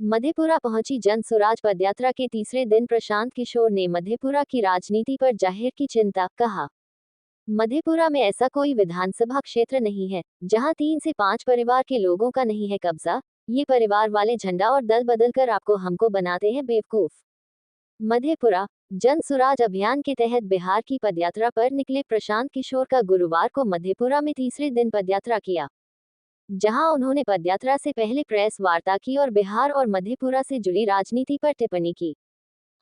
मधेपुरा पहुंची जन सुराज पदयात्रा के तीसरे दिन प्रशांत किशोर ने मधेपुरा की राजनीति पर जाहिर की चिंता। कहा, मधेपुरा में ऐसा कोई विधानसभा क्षेत्र नहीं है जहां 3 से 5 परिवार के लोगों का नहीं है कब्जा। ये परिवार वाले झंडा और दल बदलकर आपको हमको बनाते हैं बेवकूफ। मधेपुरा जन सुराज अभियान के तहत बिहार की पदयात्रा पर निकले प्रशांत किशोर का गुरुवार को मधेपुरा में तीसरे दिन पदयात्रा किया, जहां उन्होंने पदयात्रा से पहले प्रेस वार्ता की और बिहार और मधेपुरा से जुड़ी राजनीति पर टिप्पणी की।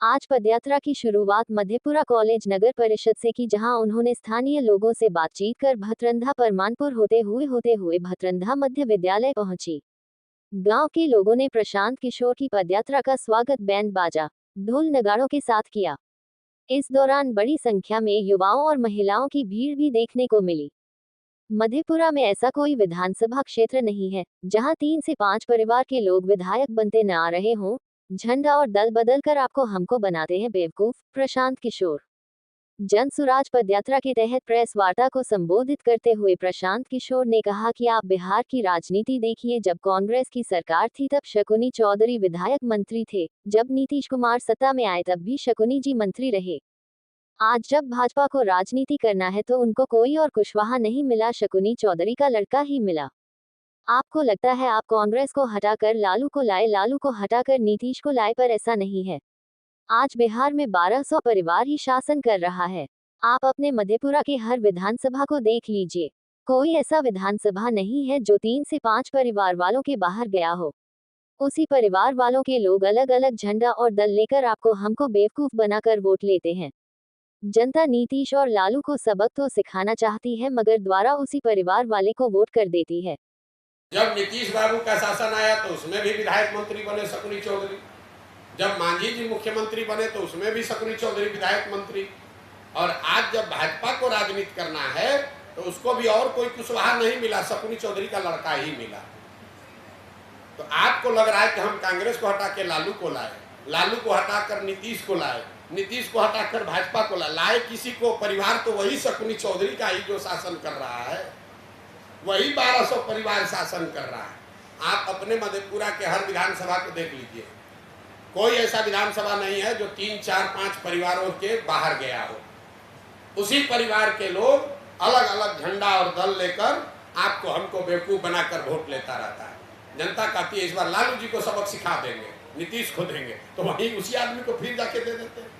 आज पदयात्रा की शुरुआत मधेपुरा कॉलेज नगर परिषद से की, जहां उन्होंने स्थानीय लोगों से बातचीत कर भतरंधा परमानपुर होते हुए भतरंधा मध्य विद्यालय पहुंची। गांव के लोगों ने प्रशांत किशोर की पदयात्रा का स्वागत बैंड बाजा, ढोल नगाड़ों के साथ किया। इस दौरान बड़ी संख्या में युवाओं और महिलाओं की भीड़ भी देखने को मिली। मधेपुरा में ऐसा कोई विधानसभा क्षेत्र नहीं है जहां 3 से 5 परिवार के लोग विधायक बनते न आ रहे हों। झंडा और दल बदलकर आपको हमको बनाते हैं बेवकूफ। प्रशांत किशोर जन सुराज पदयात्रा के तहत प्रेस वार्ता को संबोधित करते हुए प्रशांत किशोर ने कहा कि आप बिहार की राजनीति देखिए, जब कांग्रेस की सरकार थी तब शकुनी चौधरी विधायक मंत्री थे, जब नीतीश कुमार सत्ता में आए तब भी शकुनी जी मंत्री रहे। आज जब भाजपा को राजनीति करना है तो उनको कोई और कुशवाहा नहीं मिला, शकुनी चौधरी का लड़का ही मिला। आपको लगता है आप कांग्रेस को हटाकर लालू को लाए, लालू को हटाकर नीतीश को लाए, पर ऐसा नहीं है। आज बिहार में 1200 परिवार ही शासन कर रहा है। आप अपने मधेपुरा के हर विधानसभा को देख लीजिए, कोई ऐसा विधानसभा नहीं है जो 3 से 5 परिवार वालों के बाहर गया हो। उसी परिवार वालों के लोग अलग अलग झंडा और दल लेकर आपको हमको बेवकूफ बनाकर वोट लेते हैं। जनता नीतीश और लालू को सबक तो सिखाना चाहती है, मगर द्वारा उसी परिवार वाले को वोट कर देती है। जब नीतीश बाबू का शासन आया तो उसमें भी विधायक मंत्री बने शकुनी चौधरी। जब मांझी जी मुख्यमंत्री बने तो उसमें भी शकुनी चौधरी विधायक मंत्री। और आज जब भाजपा को राजनीति करना है तो उसको भी और कोई कुशवाहा नहीं मिला, शकुनी चौधरी का लड़का ही मिला। तो आपको लग रहा है कि हम कांग्रेस को हटा के लालू को लाए, लालू को हटाकर नीतीश को लाए, नीतीश को हटाकर भाजपा को लाए किसी को। परिवार तो वही शकुनी चौधरी का ही जो शासन कर रहा है, वही 1200 परिवार शासन कर रहा है। आप अपने मधेपुरा के हर विधानसभा को देख लीजिए, कोई ऐसा विधानसभा नहीं है जो 3, 4, 5 परिवारों के बाहर गया हो। उसी परिवार के लोग अलग अलग झंडा और दल लेकर आपको हमको बेवकूफ बनाकर वोट लेता रहता है। जनता कहती है इस बार लालू जी को सबक सिखा देंगे, नीतीश को देंगे, तो वहीं उसी आदमी को फिर जाके दे देते हैं।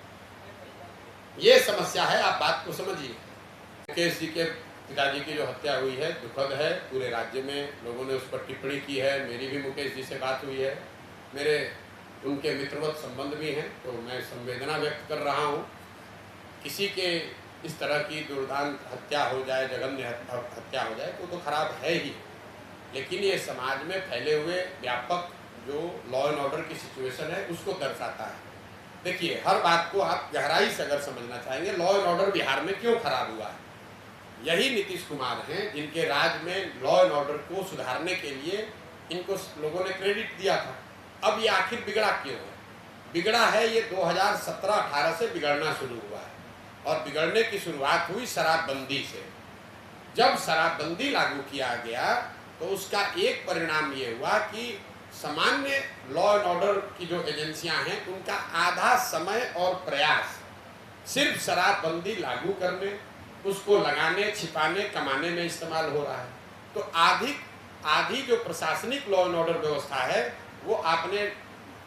ये समस्या है, आप बात को समझिए। मुकेश जी के पिताजी की जो हत्या हुई है दुखद है, पूरे राज्य में लोगों ने उस पर टिप्पणी की है। मेरी भी मुकेश जी से बात हुई है, मेरे उनके मित्रवत संबंध भी हैं, तो मैं संवेदना व्यक्त कर रहा हूँ। किसी के इस तरह की दुर्दांत हत्या हो जाए, जघन्य हत्या हो जाए तो खराब है ही, लेकिन ये समाज में फैले हुए व्यापक जो लॉ एंड ऑर्डर की सिचुएशन है उसको दर्शाता है। देखिए, हर बात को आप गहराई से अगर समझना चाहेंगे, लॉ एंड ऑर्डर बिहार में क्यों खराब हुआ है, यही नीतीश कुमार हैं जिनके राज में लॉ एंड ऑर्डर को सुधारने के लिए इनको लोगों ने क्रेडिट दिया था। अब ये आखिर बिगड़ा क्यों है? बिगड़ा है ये 2017-18 से बिगड़ना शुरू हुआ है, और बिगड़ने की शुरुआत हुई शराबबंदी से। जब शराबबंदी लागू किया गया तो उसका एक परिणाम ये हुआ कि सामान्य लॉ एंड ऑर्डर की जो एजेंसियां हैं उनका आधा समय और प्रयास सिर्फ शराबबंदी लागू करने, उसको लगाने, छिपाने, कमाने में इस्तेमाल हो रहा है। तो आधी जो प्रशासनिक लॉ एंड ऑर्डर व्यवस्था है वो आपने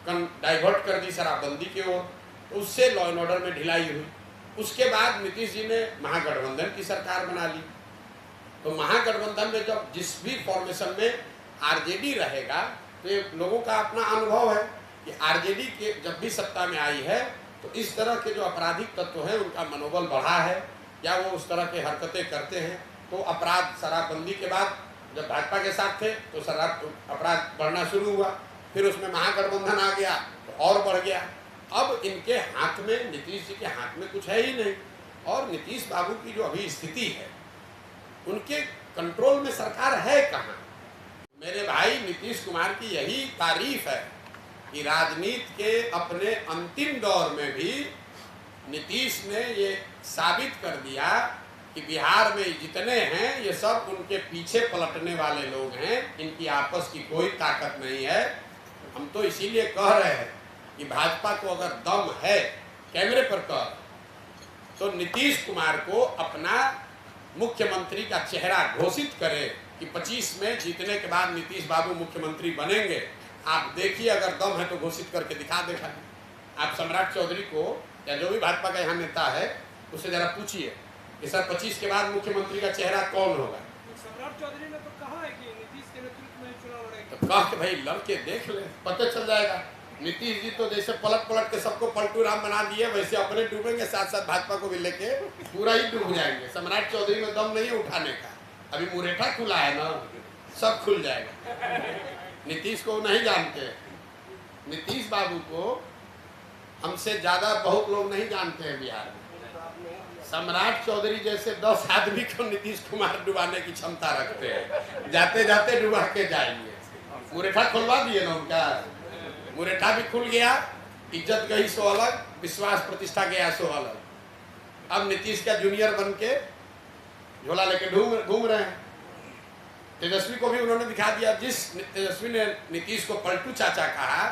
डाइवर्ट कर दी शराबबंदी की ओर, उससे लॉ एंड ऑर्डर में ढिलाई हुई। उसके बाद नीतीश जी ने महागठबंधन की सरकार बना ली। तो महागठबंधन में जब जिस भी फॉर्मेशन में आरजेडी रहेगा, तो ये लोगों का अपना अनुभव है कि आरजेडी के जब भी सत्ता में आई है तो इस तरह के जो आपराधिक तत्व हैं उनका मनोबल बढ़ा है, या वो उस तरह के हरकतें करते हैं। तो अपराध शराबबंदी के बाद जब भाजपा के साथ थे तो शराब अपराध बढ़ना शुरू हुआ, फिर उसमें महागठबंधन आ गया तो और बढ़ गया। अब इनके हाथ में, नीतीश जी के हाथ में कुछ है ही नहीं, और नीतीश बाबू की जो अभी स्थिति है उनके कंट्रोल में सरकार है कहाँ। मेरे भाई नीतीश कुमार की यही तारीफ है कि राजनीति के अपने अंतिम दौर में भी नीतीश ने ये साबित कर दिया कि बिहार में जितने हैं ये सब उनके पीछे पलटने वाले लोग हैं, इनकी आपस की कोई ताकत नहीं है। हम तो इसीलिए कह रहे हैं कि भाजपा को अगर दम है, कैमरे पर कह, तो नीतीश कुमार को अपना मुख्यमंत्री का चेहरा घोषित करे कि 25 में जीतने के बाद नीतीश बाबू मुख्यमंत्री बनेंगे। आप देखिए, अगर दम है तो घोषित करके दिखा देगा। आप सम्राट चौधरी को या जो भी भाजपा का यहाँ नेता है उससे जरा पूछिए कि सर 25 के बाद मुख्यमंत्री का चेहरा कौन होगा। सम्राट चौधरी ने तो कहा है कि नीतीश के नेतृत्व में चुनाव लड़ेंगे। तो कह के भाई लड़के देख ले, पता चल जाएगा। नीतीश जी तो जैसे पलट पलट के सबको पलटू राम बना दिए, वैसे अपने डूबेंगे, साथ साथ भाजपा को भी लेके पूरा ही डूब जाएंगे। सम्राट चौधरी में दम नहीं उठाने का, अभी मुरेठा खुला है ना, सब खुल जाएगा। नीतीश को नहीं जानते, नीतीश बाबू को हमसे ज्यादा बहुत लोग नहीं जानते हैं बिहार में। सम्राट चौधरी जैसे 10 आदमी को नीतीश कुमार डुबाने की क्षमता रखते हैं, जाते जाते डुबा के जाएंगे। मुरेठा खुलवा दिए ना उनका, मुरेठा भी खुल गया, इज्जत गई सो अलग, विश्वास प्रतिष्ठा गया सो अलग। अब नीतीश का जूनियर बन के झोला लेके घूम रहे हैं। तेजस्वी को भी उन्होंने दिखा दिया, जिस तेजस्वी ने नीतीश को पलटू चाचा कहा,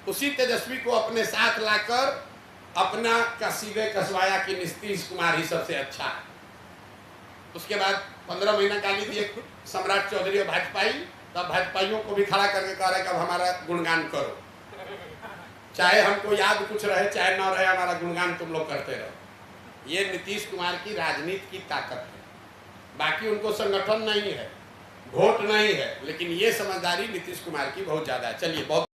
उसी तेजस्वी को अपने साथ लाकर अपना कसीदे कसवाया कि नीतीश कुमार ही सबसे अच्छा है। उसके बाद 15 महीना गाली दिए सम्राट चौधरी और भाजपाई, तब भाजपाइयों को भी खड़ा करके कह रहे कि अब हमारा गुणगान करो, चाहे हमको याद कुछ रहे चाहे ना रहे, हमारा गुणगान तुम लोग करते रहो। ये नीतीश कुमार की राजनीति की ताकत है। बाकी उनको संगठन नहीं है, वोट नहीं है, लेकिन ये समझदारी नीतीश कुमार की बहुत ज्यादा है। चलिए बहुत